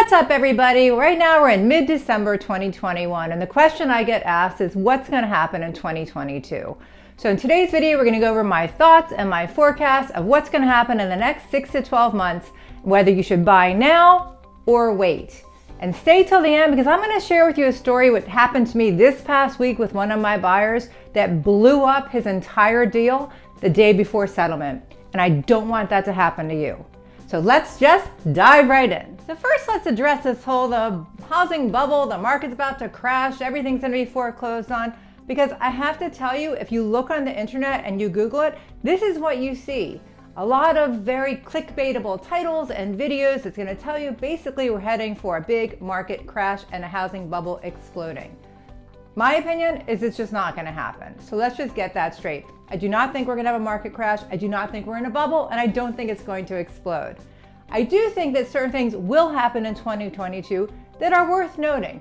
What's up, everybody? Right now we're in mid-December 2021, and the question I get asked is what's going to happen in 2022. So in today's video, we're going to go over my thoughts and my forecast of what's going to happen in the next 6 to 12 months, whether you should buy now or wait. And stay till the end because I'm going to share with you a story what happened to me this past week with one of my buyers that blew up his entire deal the day before settlement. And I don't want that to happen to you. So let's just dive right in. So first, let's address this whole the housing bubble, the market's about to crash, everything's gonna be foreclosed on. Because I have to tell you, if you look on the internet and you Google it, this is what you see. A lot of very clickbaitable titles and videos that's gonna tell you basically we're heading for a big market crash and a housing bubble exploding. My opinion is it's just not gonna happen. So let's just get that straight. I do not think we're gonna have a market crash. I do not think we're in a bubble, and I don't think it's going to explode. I do think that certain things will happen in 2022 that are worth noting,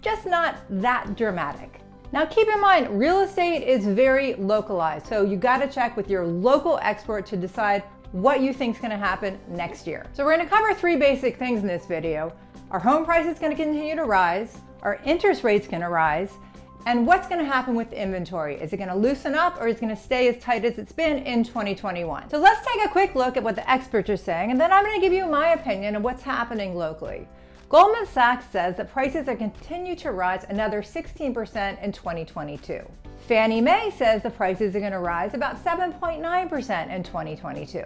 just not that dramatic. Now keep in mind, real estate is very localized, so you gotta check with your local expert to decide what you think is gonna happen next year. So we're gonna cover three basic things in this video. Our home price is gonna continue to rise, our interest rate's gonna rise, and what's gonna happen with the inventory. Is it gonna loosen up or is it gonna stay as tight as it's been in 2021? So let's take a quick look at what the experts are saying, and then I'm gonna give you my opinion of what's happening locally. Goldman Sachs says that prices are continue to rise another 16% in 2022. Fannie Mae says the prices are gonna rise about 7.9% in 2022.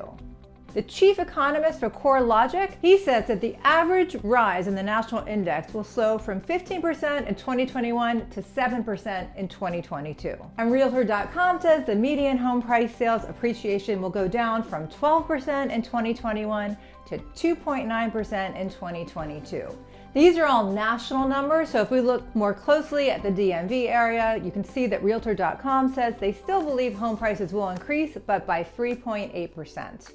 The chief economist for CoreLogic, he says that the average rise in the national index will slow from 15% in 2021 to 7% in 2022. And Realtor.com says the median home price sales appreciation will go down from 12% in 2021 to 2.9% in 2022. These are all national numbers, so if we look more closely at the DMV area, you can see that Realtor.com says they still believe home prices will increase, but by 3.8%.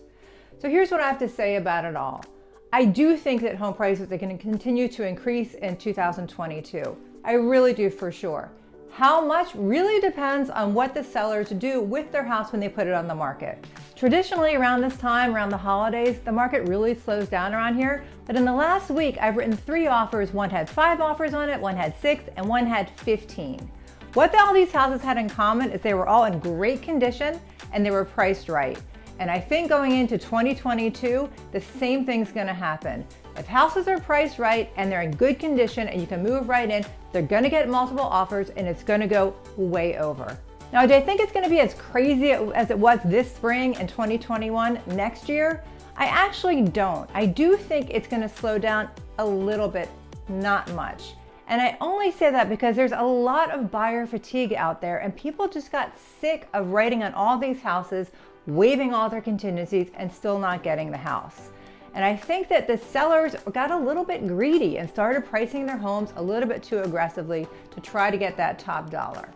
So here's what I have to say about it all. I do think that home prices are going to continue to increase in 2022. I really do, for sure. How much really depends on what the sellers do with their house when they put it on the market. Traditionally, around this time, around the holidays, the market really slows down around here. But in the last week, I've written 3 offers. One had 5 offers on it, one had 6, and one had 15. What all these houses had in common is they were all in great condition and they were priced right. And I think going into 2022, the same thing's gonna happen. If houses are priced right and they're in good condition and you can move right in, they're gonna get multiple offers and it's gonna go way over. Now, do I think it's gonna be as crazy as it was this spring in 2021 next year? I actually don't. I do think it's gonna slow down a little bit, not much. And I only say that because there's a lot of buyer fatigue out there and people just got sick of writing on all these houses, waiving all their contingencies and still not getting the house. And I think that the sellers got a little bit greedy and started pricing their homes a little bit too aggressively to try to get that top dollar.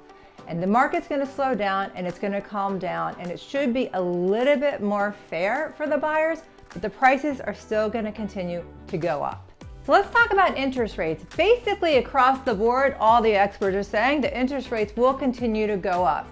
And the market's gonna slow down and it's gonna calm down and it should be a little bit more fair for the buyers, but the prices are still gonna continue to go up. So let's talk about interest rates. Basically across the board, all the experts are saying the interest rates will continue to go up.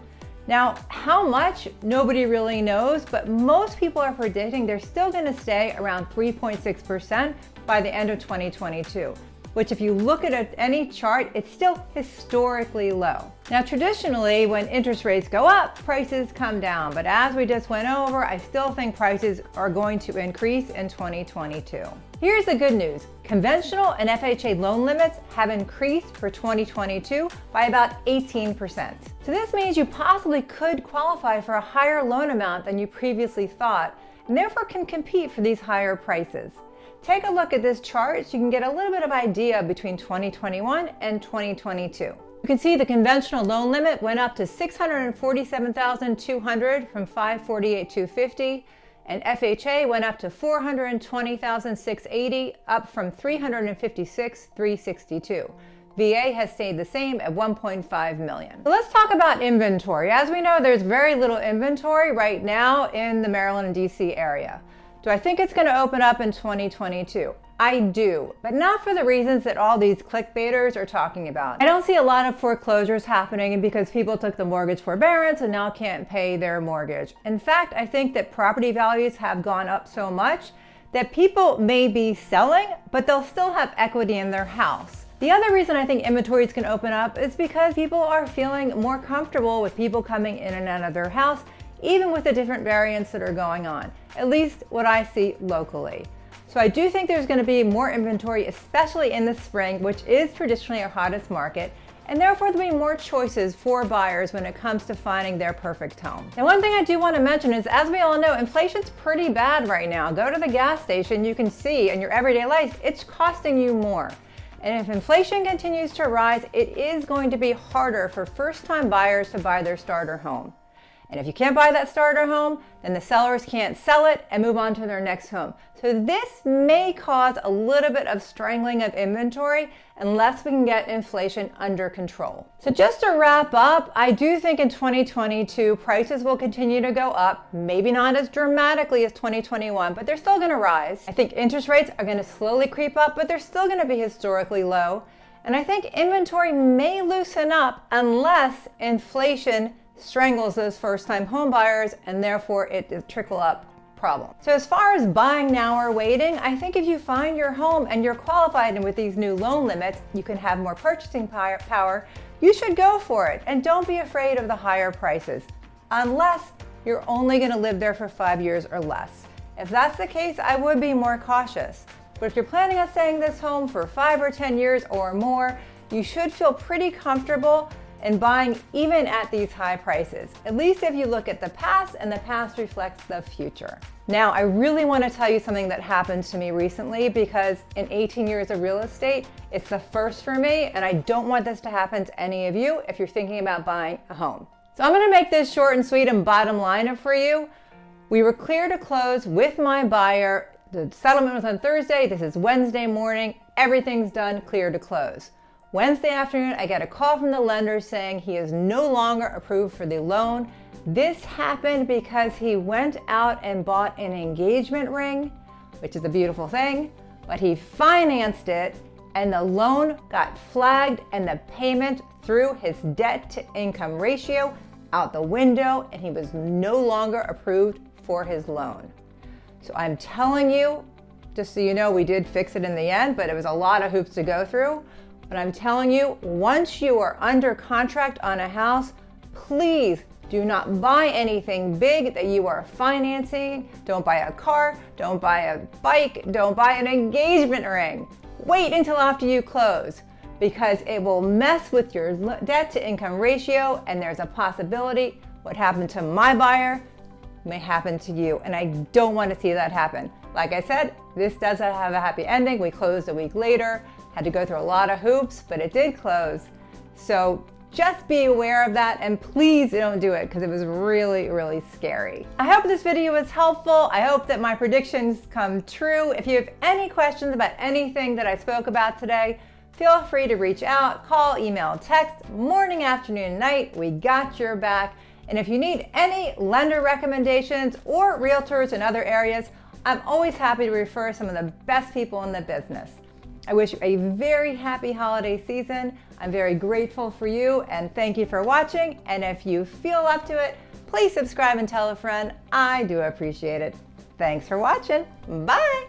Now, how much, nobody really knows, but most people are predicting they're still gonna stay around 3.6% by the end of 2022, which if you look at any chart, it's still historically low. Now, traditionally, when interest rates go up, prices come down, but as we just went over, I still think prices are going to increase in 2022. Here's the good news. Conventional and FHA loan limits have increased for 2022 by about 18%. So this means you possibly could qualify for a higher loan amount than you previously thought, and therefore can compete for these higher prices. Take a look at this chart so you can get a little bit of idea between 2021 and 2022. You can see the conventional loan limit went up to $647,200 from $548,250, and FHA went up to $420,680, up from $356,362. VA has stayed the same at $1.5 million. So let's talk about inventory. As we know, there's very little inventory right now in the Maryland and DC area. Do I think it's going to open up in 2022? I do, but not for the reasons that all these clickbaiters are talking about. I don't see a lot of foreclosures happening because people took the mortgage forbearance and now can't pay their mortgage. In fact, I think that property values have gone up so much that people may be selling, but they'll still have equity in their house. The other reason I think inventories can open up is because people are feeling more comfortable with people coming in and out of their house, even with the different variants that are going on, at least what I see locally. So I do think there's going to be more inventory, especially in the spring, which is traditionally our hottest market, and therefore there'll be more choices for buyers when it comes to finding their perfect home. Now, one thing I do want to mention is, as we all know, inflation's pretty bad right now. Go to the gas station, you can see in your everyday life, it's costing you more. And if inflation continues to rise, it is going to be harder for first-time buyers to buy their starter home. And if you can't buy that starter home, then the sellers can't sell it and move on to their next home. So this may cause a little bit of strangling of inventory unless we can get inflation under control. So just to wrap up, I do think in 2022, prices will continue to go up, maybe not as dramatically as 2021, but they're still gonna rise. I think interest rates are gonna slowly creep up, but they're still gonna be historically low. And I think inventory may loosen up unless inflation strangles those first-time home buyers, and therefore it is trickle-up problem. So as far as buying now or waiting, I think if you find your home and you're qualified and with these new loan limits, you can have more purchasing power, you should go for it. And don't be afraid of the higher prices, unless you're only gonna live there for 5 years or less. If that's the case, I would be more cautious. But if you're planning on staying in this home for 5 or 10 years or more, you should feel pretty comfortable and buying even at these high prices, at least if you look at the past and the past reflects the future. Now, I really want to tell you something that happened to me recently, because in 18 years of real estate, it's the first for me, and I don't want this to happen to any of you if you're thinking about buying a home. So I'm going to make this short and sweet and bottom line it for you. We were clear to close with my buyer. The settlement was on Thursday. This is Wednesday morning. Everything's done, clear to close. Wednesday afternoon, I get a call from the lender saying he is no longer approved for the loan. This happened because he went out and bought an engagement ring, which is a beautiful thing, but he financed it and the loan got flagged and the payment threw his debt to income ratio out the window, and he was no longer approved for his loan. So I'm telling you, just so you know, we did fix it in the end, but it was a lot of hoops to go through. But I'm telling you, once you are under contract on a house, please do not buy anything big that you are financing. Don't buy a car, don't buy a bike, don't buy an engagement ring. Wait until after you close, because it will mess with your debt to income ratio, and there's a possibility what happened to my buyer may happen to you, and I don't want to see that happen. Like I said, this doesn't have a happy ending. We closed a week later. Had to go through a lot of hoops, but it did close. So just be aware of that, and please don't do it, because it was really, really scary. I hope this video was helpful. I hope that my predictions come true. If you have any questions about anything that I spoke about today, feel free to reach out, call, email, text, morning, afternoon, night. We got your back. And if you need any lender recommendations or realtors in other areas, I'm always happy to refer some of the best people in the business. I wish you a very happy holiday season. I'm very grateful for you, and thank you for watching. And if you feel up to it, please subscribe and tell a friend. I do appreciate it. Thanks for watching. Bye.